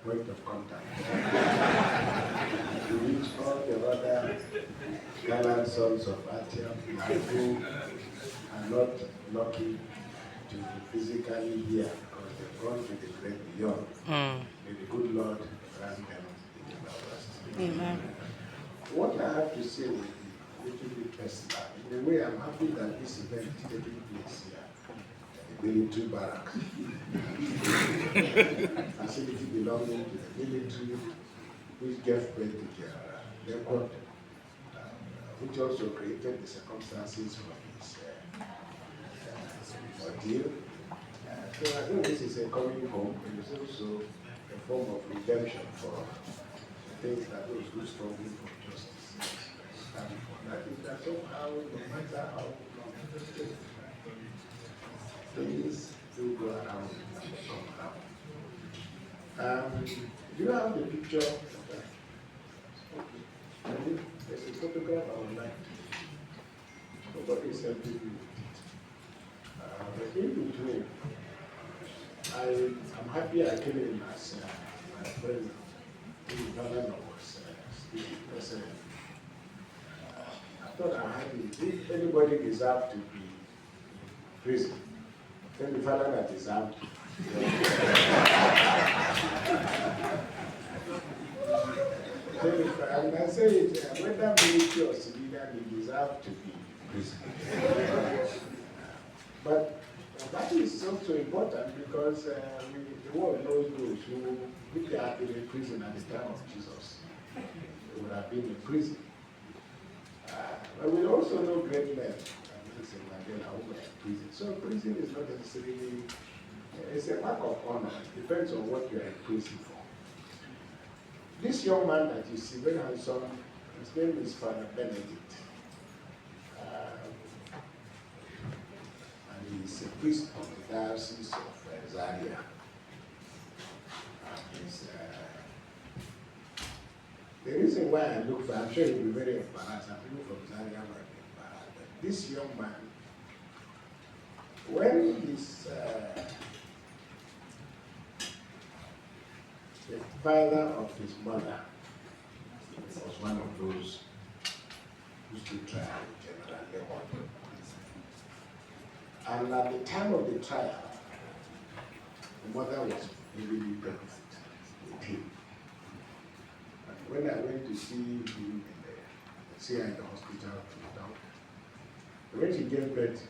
point of contact. To reach all the other gallant sons of Atiam who are not lucky to be physically here because they've gone to the great beyond. May the good Lord grant them in the everlasting. Amen. What I have to say will be a little bit personal. In a way, I'm happy that this event is taking place here. The military barracks. Facility belonging to the military, which gave birth to their Lekwot, which also created the circumstances for his ordeal. So I think this is a coming home, and it's also a form of redemption for the things that those who struggle for justice stand for. And I think that somehow, no matter how long things do go around and come around. Do you have the picture? There's a photograph online. Nobody is helping me with it. But in between, I'm happy I came in as my friend, Hassan was speaking president. I thought I had it. If anybody deserved to be in prison, then the father that deserved to. And I say it, whether military or civilian, he deserved to be in prison. But that is also important because the world knows those who, if they had been in prison at the time of Jesus, they would have been in prison. But we also know great men, Nelson Mandela, who were in prison. So prison is not necessarily, it's a mark of honor. It depends on what you are in prison for. This young man that you see, very handsome, his name is Father Benedict. And he's a priest of the Diocese of Zaria. The reason why I look for, I'm sure he'll be very embarrassed, and people from Zaria might be embarrassed, but this young man, when his the father of his mother was one of those who stood trial with General Lekwot. And at the time of the trial, the mother was really pregnant with him. And when I went to see him see her in the hospital, when she gave birth,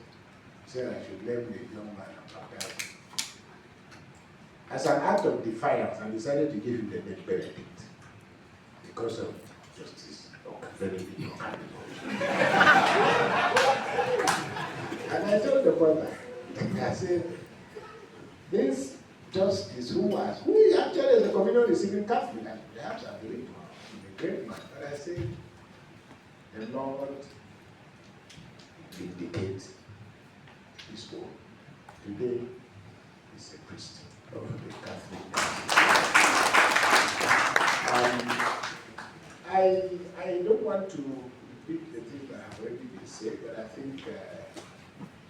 she said I should name the young man Kukah. As an act of defiance, I decided to give him the name Benedict because of justice. Benedict. And I told the brother, I said, this justice who actually is a communion receiving Catholic, and perhaps I believe he's a great man. But I said, the Lord vindicates his own. Today, he's a priest of the Catholic. I don't want to repeat the things that have already been said, but I think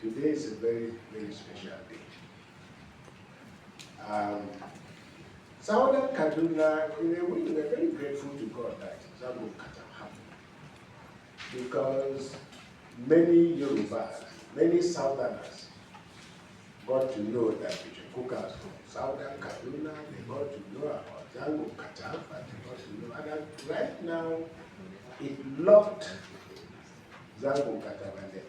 today is a very, very special day. Southern Kaduna, in a way, we are very grateful to God that Zamani happened. Because many Yorubas, many Southerners got to know that Kukah was from Southern Kaduna, they got to know about Zango Kataf, and they got to know, and right now, it locked Zango Kataf and the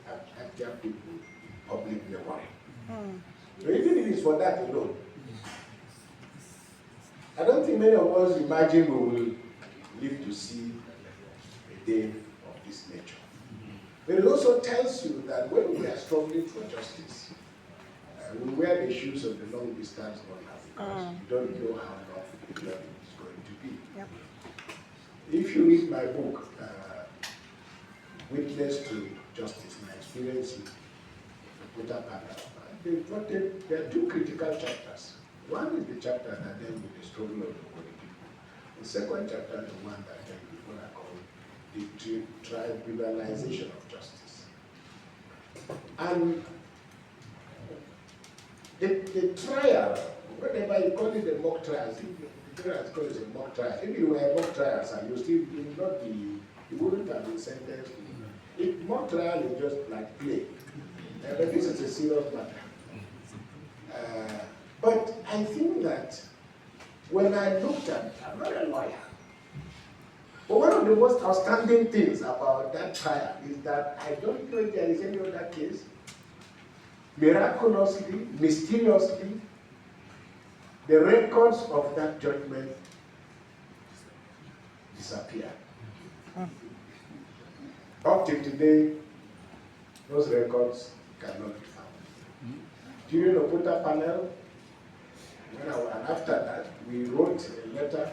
Abia people in public memory. So even if it's for that alone, I don't think many of us imagine we will live to see a day of this nature. But it also tells you that when we are struggling for justice, we wear the shoes of the long distance runner because you don't know how long the journey is going to be. Yep. If you read my book, Witness to Justice, my experience in the Kukah panel, there are two critical chapters. One is the chapter that deals with the struggle of the Kukah people. The second chapter is the one that deals with what I call the tribunalization of justice. And the trial, whatever you call it, the mock trials, That's because it's a mock trial. If you were a mock trial, and you would not be, you wouldn't have been sentenced. If mock trial is just like play, but this is a serious matter. But I think that when I looked at, I'm not a lawyer, but one of the most outstanding things about that trial is that I don't know if there is any other case, miraculously, mysteriously, the records of that judgment disappear. Up to today, those records cannot be found. During the Kukah panel, and after that, we wrote a letter,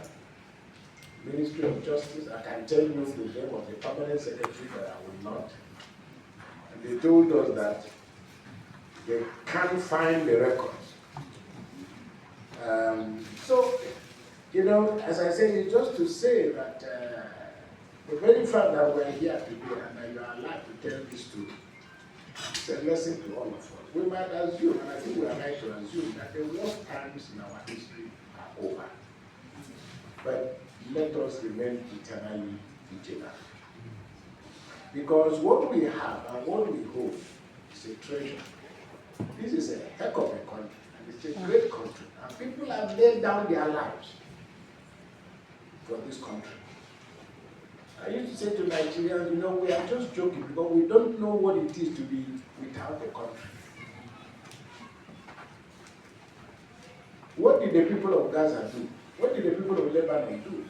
Ministry of Justice. I can tell you the name of the permanent secretary, but I will not. And they told us that they can't find the records. So, as I said, it's just to say that the very fact that we're here today and that you are allowed to tell this story, it's a lesson to all of us. We might assume, and I think we are right to assume, that the worst times in our history are over. But let us remain eternally vigilant. Because what we have and what we hold is a treasure. This is a heck of a country, and it's a great country. And people have laid down their lives for this country. I used to say to Nigerians, we are just joking because we don't know what it is to be without a country. What did the people of Gaza do? What did the people of Lebanon do?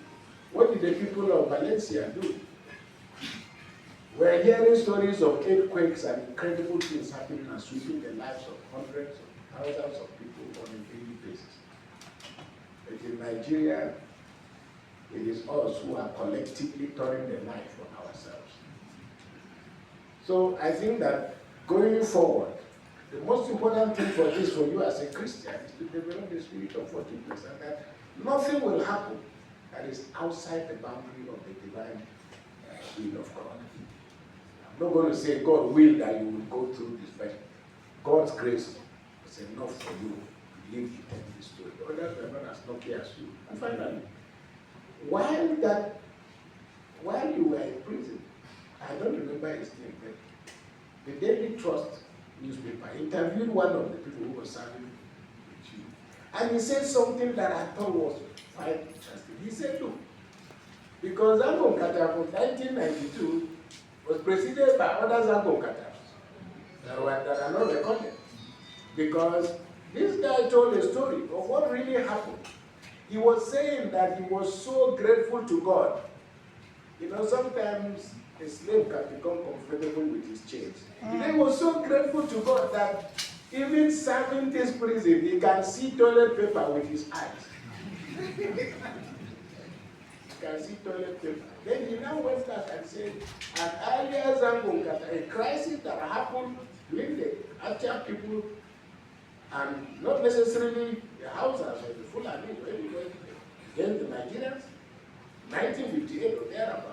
What did the people of Valencia do? We're hearing stories of earthquakes and incredible things happening and sweeping the lives of hundreds of thousands of people on a daily basis. But in Nigeria, it is us who are collectively turning the life on ourselves. So I think that going forward, the most important thing for you as a Christian is to develop the spirit of forgiveness, and that nothing will happen that is outside the boundary of the divine will of God. I'm not going to say God will that you will go through this, but God's grace is enough for you to live the story. Others are not as lucky as you. And finally, while you were in prison, I don't remember his name, but the Daily Trust newspaper interviewed one of the people who was serving with you. And he said something that I thought was quite interesting. He said, look, because Zamani from 1992 was preceded by other Zamani that are not recorded. Because this guy told a story of what really happened. He was saying that he was so grateful to God. Sometimes a slave can become comfortable with his chains. He was so grateful to God that even serving this prison, he can see toilet paper with his eyes. He can see toilet paper. Then he now went back and said, an earlier Zamani, a crisis that happened with the Achia people, and not necessarily the Hausas or the Fulani, against the Nigerians, 1958 or thereabout.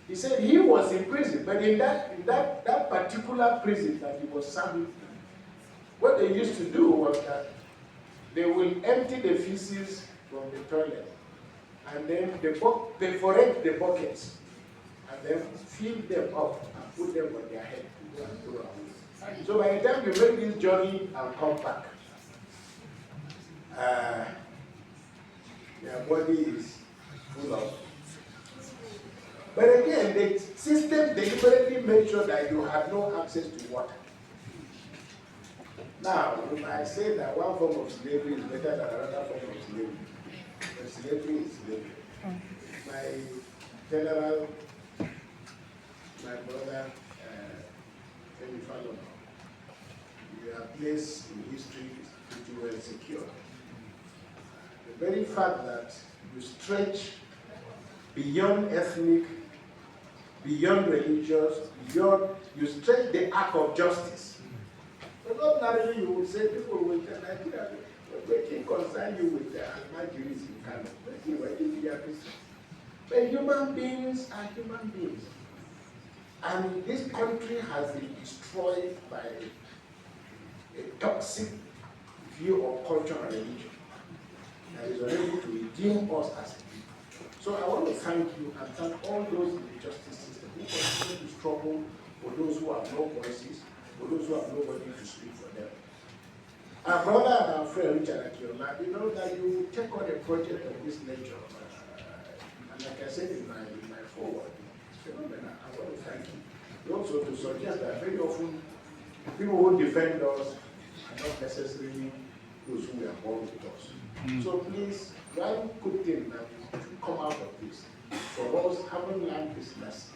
He said he was in prison, but in that particular prison that he was serving, what they used to do was that they will empty the feces from the toilet, and then they perforate the buckets, and then fill them up and put them on their head and throw away. So by the time you make this journey and come back, their body is full of. But again, the system deliberately made sure that you had no access to water. Now, you might say that one form of slavery is better than another form of slavery. But slavery is slavery. My general, my brother, Femi Fallon, their place in history is pretty well secure. The very fact that you stretch beyond ethnic, beyond religious, you stretch the arc of justice. But ordinarily you would say people will tell Nigeria, what can concern you with the Almajiris in Kano? But human beings are human beings. And this country has been destroyed by a toxic view of culture and religion. that is unable to redeem us as a people. So I want to thank you and thank all those in the justice system who continue to struggle for those who have no voices, for those who have nobody to speak for them. Our brother and our friend Richard Akiola, you know that you take on a project of this nature, and like I said in my foreword, it's phenomenal. I want to thank you. Also to suggest that very often people who defend us are not necessarily those who were born with us. So please, one good thing that should come out of this, for us having learned this lesson,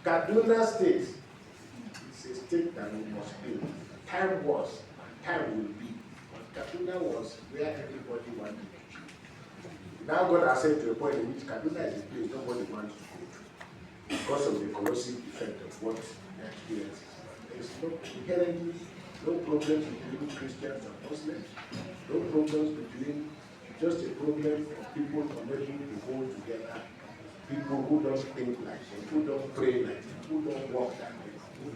Kaduna State is a state that we must build. Time was, and time will be. But Kaduna was where everybody wanted to be. Now God has said to a point in which Kaduna is a place nobody wants to go to because of the corrosive effect of what the experience is. There is no inherently no problems between Christians and Muslims, no problems between, just a problem of people unable to hold together, people who don't think like them, who don't pray like them, who don't walk that way.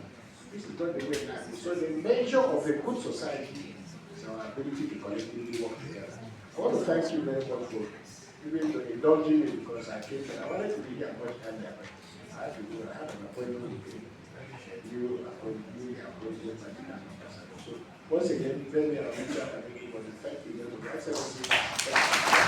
This is not the way life is. So the measure of a good society is our ability to collectively work together. I want to thank you very much for even indulging me because I came here. I wanted to be here much earlier, but I had to go. I had an appointment with you. You appointed by the ambassador. So once again, very much thank you very much. Excellency.